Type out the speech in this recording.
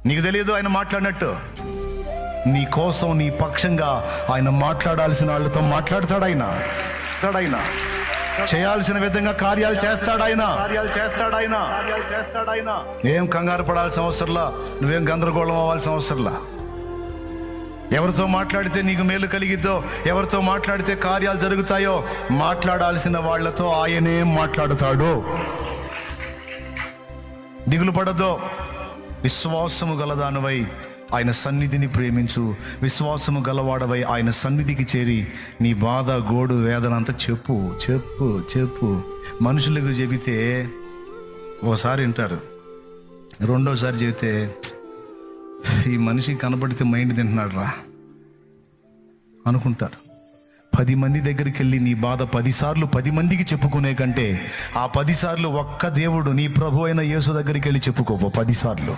నీకు తెలియదు ఆయన మాట్లాడినట్టు. నీ కోసం, నీ పక్షంగా ఆయన మాట్లాడాల్సిన వాళ్ళతో మాట్లాడతాడు. ఆయన చేయాల్సిన విధంగా కార్యాలు చేస్తాడు. ఆయన ఏం కంగారు పడాల్సిన అవసరంలా, నువ్వేం గందరగోళం అవ్వాల్సిన అవసరంలా. ఎవరితో మాట్లాడితే నీకు మేలు కలిగిద్దో, ఎవరితో మాట్లాడితే కార్యాలు జరుగుతాయో, మాట్లాడాల్సిన వాళ్లతో ఆయనే మాట్లాడుతాడు. దిగులు పడద్దో. విశ్వాసము గలదానవై ఆయన సన్నిధిని ప్రేమించు. విశ్వాసము గలవాడవై ఆయన సన్నిధికి చేరి నీ బాధ, గోడు, వేదన అంతా చెప్పు చెప్పు చెప్పు. మనుషులకు చెబితే ఓసారి వింటారు, రెండోసారి చెబితే ఈ మనిషి కనబడితే మైండ్ తింటున్నాడు రా అనుకుంటారు. 10 మంది దగ్గరికి వెళ్ళి నీ బాధ 10 సార్లు 10 మందికి చెప్పుకునే కంటే ఆ 10 సార్లు ఒక్క దేవుడు, నీ ప్రభు అయిన యేసు దగ్గరికి వెళ్ళి చెప్పుకో 10 సార్లు.